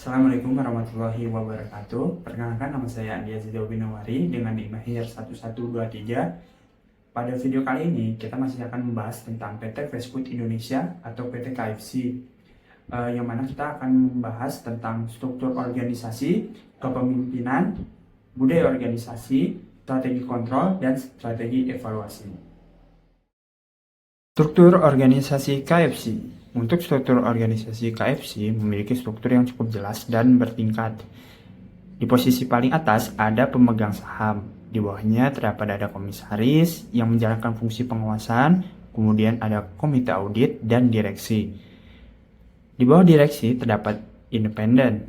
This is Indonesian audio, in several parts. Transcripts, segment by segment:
Assalamualaikum warahmatullahi wabarakatuh. Perkenalkan, nama saya Andi Aziza Binawari dengan NIK Mahir 1123. Pada video kali ini kita masih akan membahas tentang PT Fast Food Indonesia atau PT KFC, yang mana kita akan membahas tentang struktur organisasi, kepemimpinan, budaya organisasi, strategi kontrol, dan strategi evaluasi. Struktur organisasi KFC. Untuk struktur organisasi KFC memiliki struktur yang cukup jelas dan bertingkat. Di posisi paling atas ada pemegang saham. Di bawahnya terdapat ada komisaris yang menjalankan fungsi pengawasan, kemudian ada komite audit dan direksi. Di bawah direksi terdapat independen,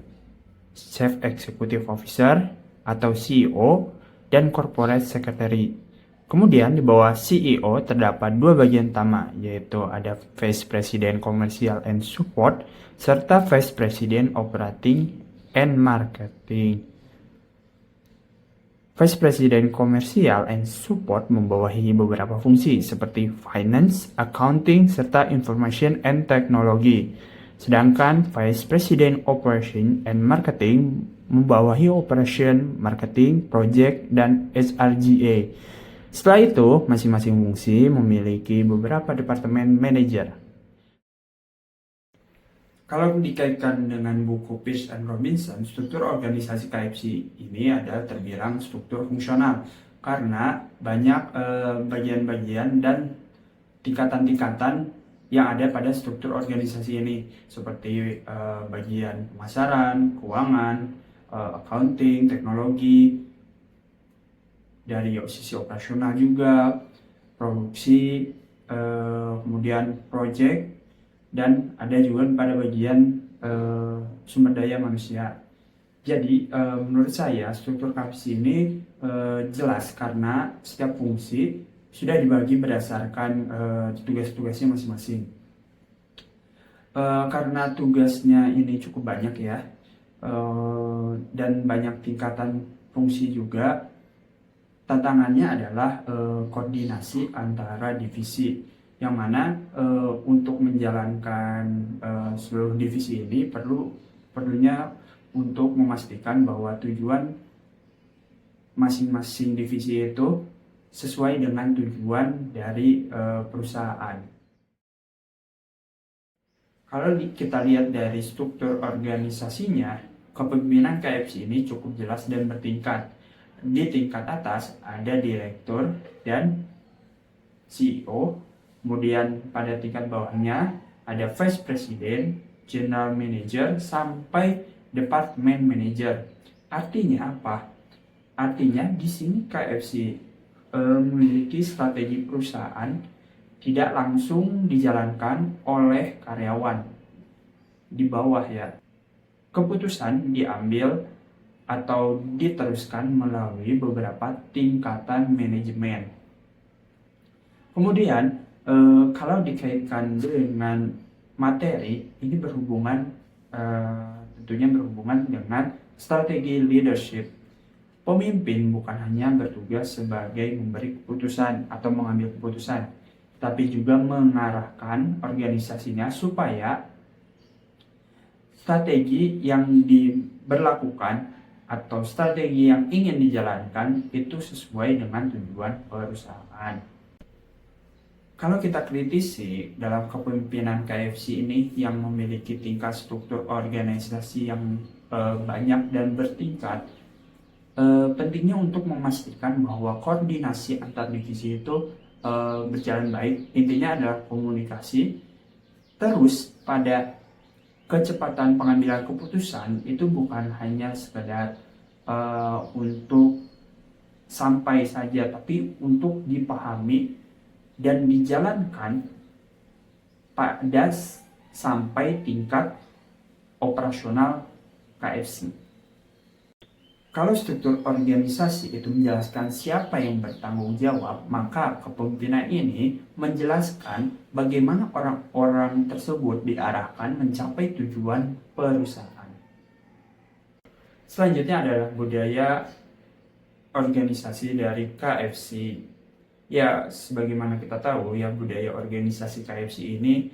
Chief Executive Officer atau CEO, dan Corporate Secretary. Kemudian di bawah CEO terdapat dua bagian utama, yaitu ada Vice President Commercial and Support serta Vice President Operating and Marketing. Vice President Commercial and Support membawahi beberapa fungsi seperti Finance, Accounting, serta Information and Technology. Sedangkan Vice President Operation and Marketing membawahi Operation, Marketing, Project, dan SRGA. Setelah itu, masing-masing fungsi memiliki beberapa departemen manajer. Kalau dikaitkan dengan buku Pearce and Robinson, struktur organisasi KFC ini adalah terbilang struktur fungsional karena banyak bagian-bagian dan tingkatan-tingkatan yang ada pada struktur organisasi ini, seperti bagian pemasaran, keuangan, accounting, teknologi, dari sisi operasional juga, produksi, kemudian project, dan ada juga pada bagian sumber daya manusia. Jadi menurut saya struktur KFC ini jelas karena setiap fungsi sudah dibagi berdasarkan tugas-tugasnya masing-masing. Karena tugasnya ini cukup banyak ya, dan banyak tingkatan fungsi juga, tantangannya adalah koordinasi antara divisi, yang mana untuk menjalankan seluruh divisi ini perlunya untuk memastikan bahwa tujuan masing-masing divisi itu sesuai dengan tujuan dari perusahaan. Kalau kita lihat dari struktur organisasinya, kepemimpinan KFC ini cukup jelas dan bertingkat. Di tingkat atas ada direktur dan CEO, kemudian pada tingkat bawahnya ada Vice President, General Manager, sampai Department Manager. Artinya apa? Artinya di sini KFC memiliki strategi perusahaan tidak langsung dijalankan oleh karyawan di bawah ya. Keputusan diambil atau diteruskan melalui beberapa tingkatan manajemen. Kemudian kalau dikaitkan dengan materi, ini tentunya berhubungan dengan strategi leadership. Pemimpin bukan hanya bertugas sebagai memberi keputusan atau mengambil keputusan, tapi juga mengarahkan organisasinya supaya strategi yang diberlakukan atau strategi yang ingin dijalankan itu sesuai dengan tujuan perusahaan. Kalau kita kritisi dalam kepemimpinan KFC ini yang memiliki tingkat struktur organisasi yang banyak dan bertingkat, pentingnya untuk memastikan bahwa koordinasi antar divisi itu berjalan baik. Intinya adalah komunikasi. Terus pada kecepatan pengambilan keputusan itu bukan hanya sekedar untuk sampai saja, tapi untuk dipahami dan dijalankan pada sampai tingkat operasional KFC. Kalau struktur organisasi itu menjelaskan siapa yang bertanggung jawab, maka kepemimpinan ini menjelaskan bagaimana orang-orang tersebut diarahkan mencapai tujuan perusahaan. Selanjutnya adalah budaya organisasi dari KFC. Ya, sebagaimana kita tahu ya, budaya organisasi KFC ini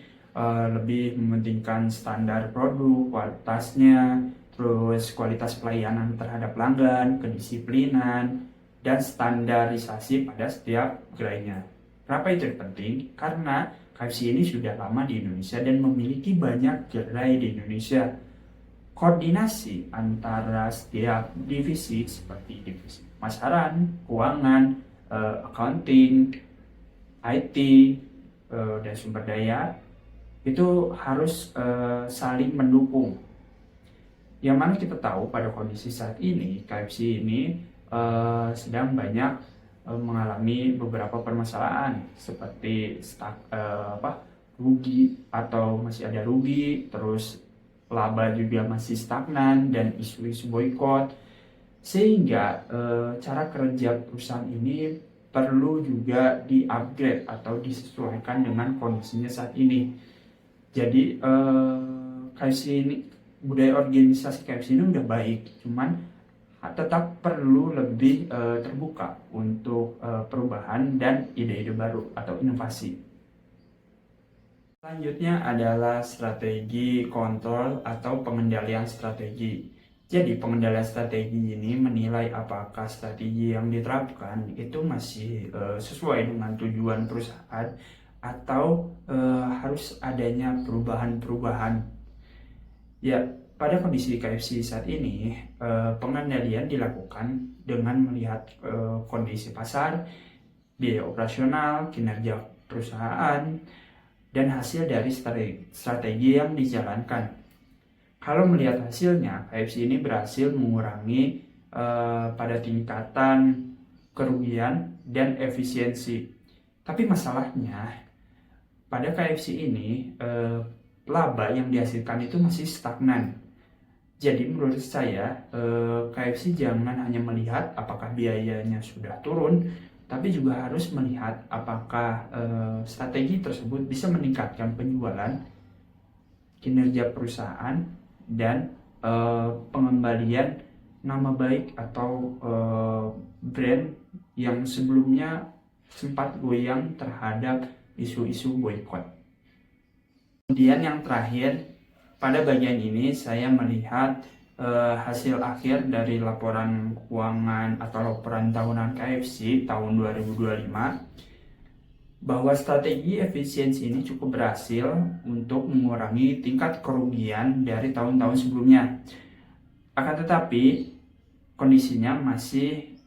lebih mementingkan standar produk, kualitasnya, terus kualitas pelayanan terhadap pelanggan, kedisiplinan, dan standarisasi pada setiap gerainya. Kenapa itu penting? Karena KFC ini sudah lama di Indonesia dan memiliki banyak gerai di Indonesia. Koordinasi antara setiap divisi seperti divisi pemasaran, keuangan, accounting, IT, dan sumber daya itu harus saling mendukung. Yang mana kita tahu pada kondisi saat ini KFC ini sedang banyak mengalami beberapa permasalahan seperti rugi atau masih ada rugi, terus laba juga masih stagnan dan isu-isu boykot, sehingga cara kerja perusahaan ini perlu juga di-upgrade atau disesuaikan dengan kondisinya saat ini. Jadi KFC ini, budaya organisasi KFC ini udah baik, cuman tetap perlu lebih terbuka untuk perubahan dan ide-ide baru atau inovasi. Selanjutnya adalah strategi kontrol atau pengendalian strategi. Jadi pengendalian strategi ini menilai apakah strategi yang diterapkan itu masih sesuai dengan tujuan perusahaan atau harus adanya perubahan-perubahan. Ya, pada kondisi KFC saat ini, pengendalian dilakukan dengan melihat kondisi pasar, biaya operasional, kinerja perusahaan, dan hasil dari strategi yang dijalankan. Kalau melihat hasilnya, KFC ini berhasil mengurangi pada tingkatan kerugian dan efisiensi. Tapi masalahnya, pada KFC ini, laba yang dihasilkan itu masih stagnan. Jadi menurut saya KFC jangan hanya melihat apakah biayanya sudah turun, tapi juga harus melihat apakah strategi tersebut bisa meningkatkan penjualan, kinerja perusahaan, dan pengembalian nama baik atau brand yang sebelumnya sempat goyang terhadap isu-isu boykot. Kemudian yang terakhir, pada bagian ini saya melihat hasil akhir dari laporan keuangan atau laporan tahunan KFC tahun 2025, bahwa strategi efisiensi ini cukup berhasil untuk mengurangi tingkat kerugian dari tahun-tahun sebelumnya. Akan tetapi kondisinya masih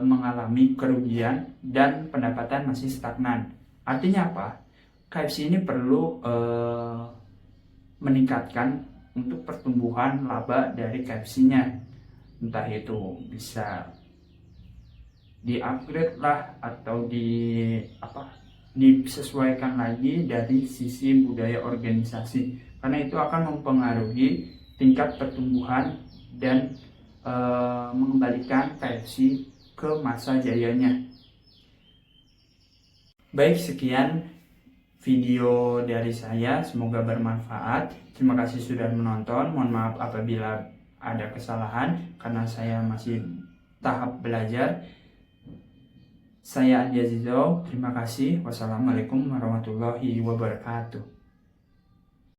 mengalami kerugian dan pendapatan masih stagnan. Artinya apa? KFC ini perlu meningkatkan untuk pertumbuhan laba dari KFC-nya. Entah itu bisa di-upgrade lah atau disesuaikan lagi dari sisi budaya organisasi. Karena itu akan mempengaruhi tingkat pertumbuhan dan mengembalikan KFC ke masa jayanya. Baik, sekian video dari saya, semoga bermanfaat. Terima kasih sudah menonton. Mohon maaf apabila ada kesalahan karena saya masih tahap belajar. Saya Andi Azizo, terima kasih. Wassalamualaikum warahmatullahi wabarakatuh.